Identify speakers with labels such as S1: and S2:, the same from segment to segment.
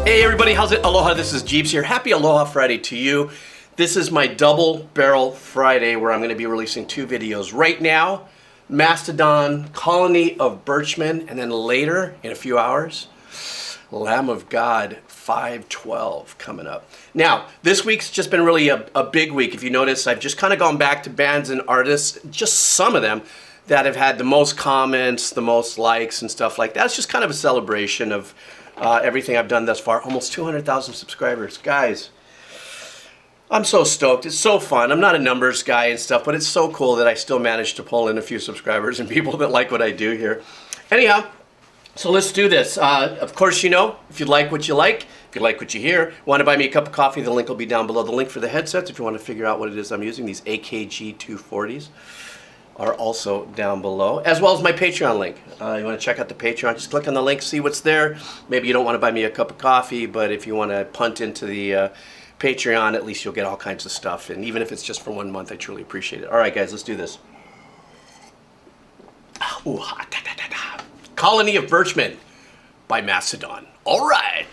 S1: Hey everybody, how's it? Aloha, this is Jeeps here. Happy Aloha Friday to you. This is my Double Barrel Friday where I'm going to be releasing two videos. Right now, Mastodon, Coloney of Birchmen, and then later, in a few hours, Lamb of God 512 coming up. Now, this week's just been really a big week. If you notice, I've just kind of gone back to bands and artists, just some of them, that have had the most comments, the most likes and stuff like that. It's just kind of a celebration of everything I've done thus far. Almost 200,000 subscribers. Guys, I'm so stoked. It's so fun. I'm not a numbers guy and stuff, but it's so cool that I still managed to pull in a few subscribers and people that like what I do here. Anyhow, so let's do this. Of course, you know, if you like what you like, if you like what you hear, want to buy me a cup of coffee, the link will be down below. The link for the headsets, if you want to figure out what it is I'm using, these AKG 240s. Are also down below, as well as my Patreon link. You want to check out the Patreon, just click on the link, see what's there. Maybe you don't want to buy me a cup of coffee, but if you want to punt into the Patreon, at least you'll get all kinds of stuff. And even if it's just for 1 month, I truly appreciate it. All right, guys, let's do this. Ooh, Coloney of Birchmen by Mastodon. All right.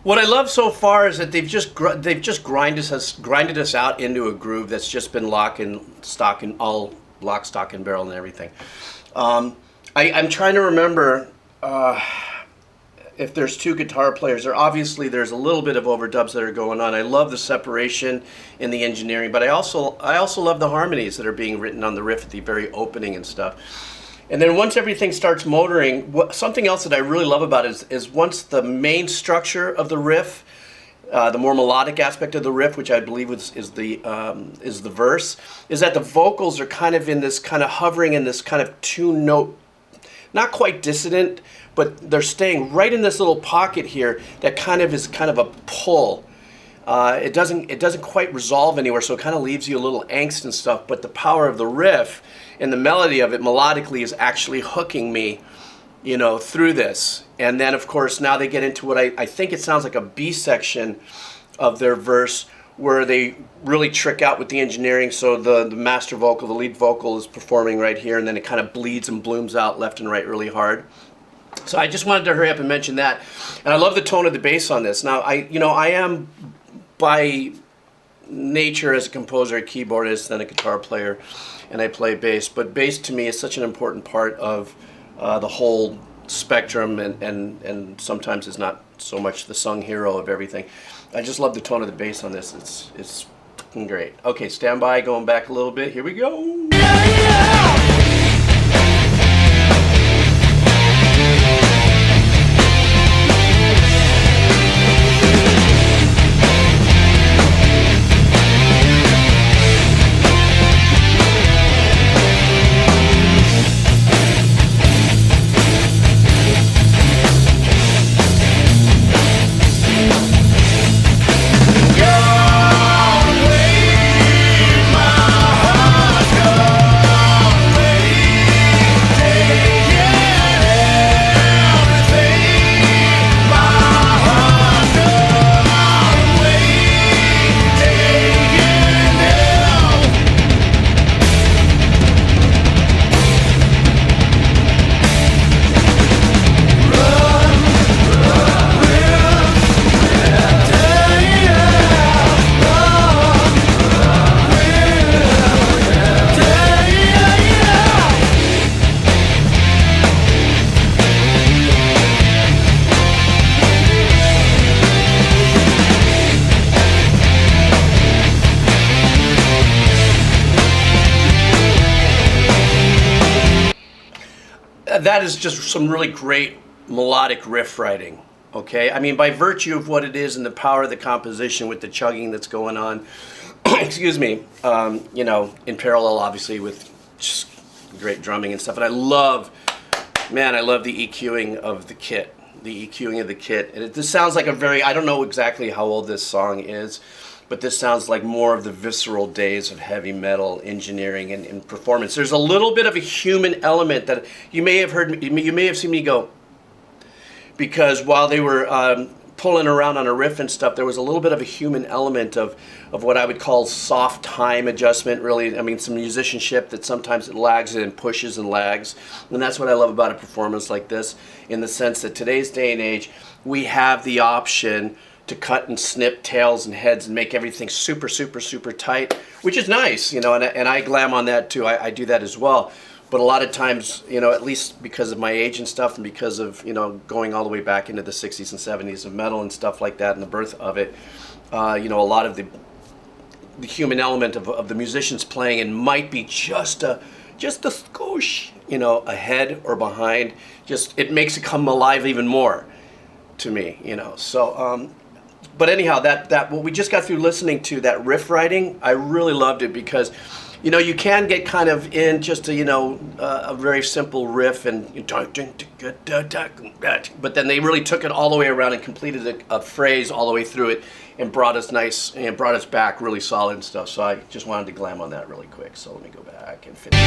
S1: What I love so far is that they've just grinded us out into a groove that's just been lock, stock, and barrel and everything. I'm trying to remember if there's two guitar players. There's a little bit of overdubs that are going on. I love the separation in the engineering, but I also love the harmonies that are being written on the riff at the very opening and stuff. And then once everything starts motoring, something else that I really love about it is once the main structure of the riff, the more melodic aspect of the riff, which I believe is the verse, is that the vocals are kind of in this kind of hovering in this kind of two-note, not quite dissonant, but they're staying right in this little pocket here that kind of is kind of a pull. It doesn't quite resolve anywhere, so it kind of leaves you a little angst and stuff, but the power of the riff and the melody of it melodically is actually hooking me, you know, through this. And then of course now they get into what I think it sounds like a B section of their verse where they really trick out with the engineering. So the master vocal, the lead vocal is performing right here, and then it kind of bleeds and blooms out left and right really hard. So I just wanted to hurry up and mention that. And I love the tone of the bass on this. Now I am by nature as a composer, a keyboardist, and a guitar player, and I play bass. But bass to me is such an important part of the whole spectrum, and sometimes is not so much the sung hero of everything. I just love the tone of the bass on this. It's fucking great. Okay, stand by, going back a little bit. Here we go. that is just some really great melodic riff writing. Okay, I mean, by virtue of what it is and the power of the composition with the chugging that's going on, excuse me, you know, in parallel, obviously, with just great drumming and stuff. And I love the EQing of the kit. The EQing of the kit. And this sounds like a very, I don't know exactly how old this song is, but this sounds like more of the visceral days of heavy metal engineering and performance. There's a little bit of a human element that you may have heard, you may have seen me go, because while they were pulling around on a riff and stuff, there was a little bit of a human element of what I would call soft time adjustment, really. I mean, some musicianship that sometimes it lags and pushes and lags. And that's what I love about a performance like this, in the sense that today's day and age, we have the option to cut and snip tails and heads and make everything super, super, super tight, which is nice, you know, and I glam on that too. I do that as well. But a lot of times, you know, at least because of my age and stuff, and because of, you know, going all the way back into the 60s and 70s of metal and stuff like that and the birth of it, you know, a lot of the human element of the musicians playing and might be just a skosh, you know, ahead or behind. Just, it makes it come alive even more to me, you know. So, but anyhow, that what we just got through listening to, that riff writing, I really loved it because, you know, you can get kind of in just a, you know, a very simple riff and, but then they really took it all the way around and completed a phrase all the way through it and brought us nice and brought us back really solid and stuff. So I just wanted to glam on that really quick. So let me go back and finish.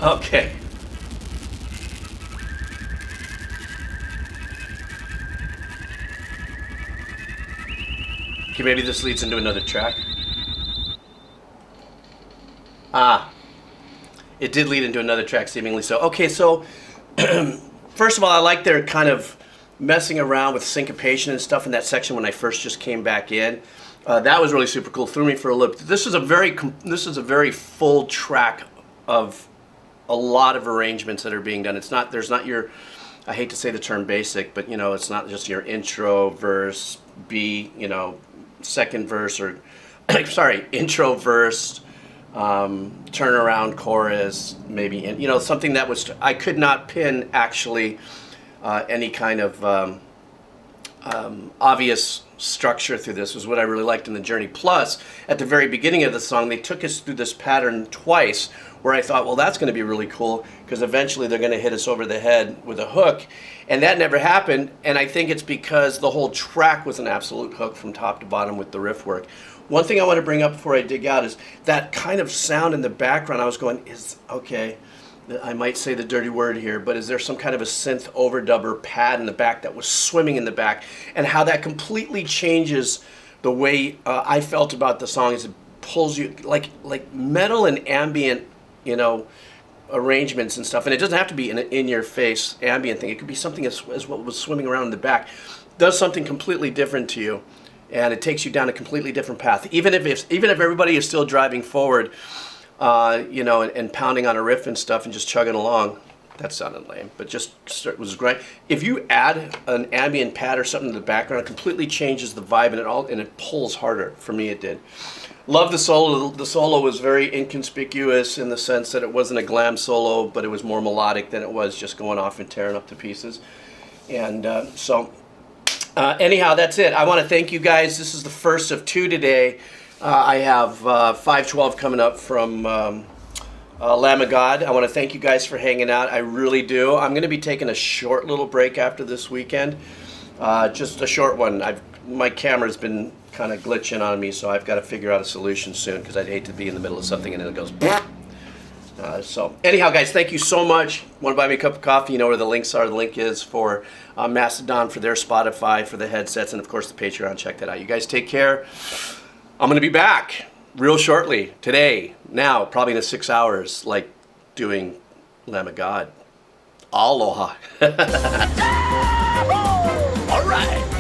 S1: Okay. Okay, maybe this leads into another track. It did lead into another track, seemingly so. Okay, so first of all, I like their kind of messing around with syncopation and stuff in that section when I first just came back in. That was really super cool. Threw me for a loop. This is a very full track of a lot of arrangements that are being done. There's not your, I hate to say the term basic, but you know, it's not just your intro, verse, B, you know, second verse, or sorry, intro, verse, turnaround, chorus, maybe, you know, something that was, I could not pin actually any kind of obvious structure through this. Was what I really liked in the journey. Plus, at the very beginning of the song, they took us through this pattern twice, where I thought, well, that's going to be really cool, because eventually they're going to hit us over the head with a hook, and that never happened. And I think it's because the whole track was an absolute hook from top to bottom with the riff work. One thing I want to bring up before I dig out is that kind of sound in the background. I was going, okay, I might say the dirty word here, but is there some kind of a synth overdub or pad in the back that was swimming in the back, and how that completely changes the way I felt about the song. Is it pulls you like metal and ambient, you know, arrangements and stuff, and it doesn't have to be an in-your-face ambient thing. It could be something as what was swimming around in the back. Does something completely different to you, and it takes you down a completely different path. Even if everybody is still driving forward, you know, and pounding on a riff and stuff and just chugging along, That sounded lame, but it was great. If you add an ambient pad or something to the background, it completely changes the vibe, and it pulls harder. For me, it did. Love the solo. The solo was very inconspicuous in the sense that it wasn't a glam solo, but it was more melodic than it was just going off and tearing up to pieces. And anyhow, that's it. I want to thank you guys. This is the first of 2 today. I have 512 coming up from Lamb of God. I want to thank you guys for hanging out. I really do. I'm going to be taking a short little break after this weekend. Just a short one. My camera's been kind of glitching on me, so I've got to figure out a solution soon, because I'd hate to be in the middle of something and then it goes so anyhow, guys, thank you so much. Want to buy me a cup of coffee? You know where the links are. The link is for Mastodon, for their Spotify, for the headsets, and of course the Patreon. Check that out. You guys take care. I'm going to be back real shortly, today, now, probably in 6 hours, like doing Lamb of God. Aloha. All right.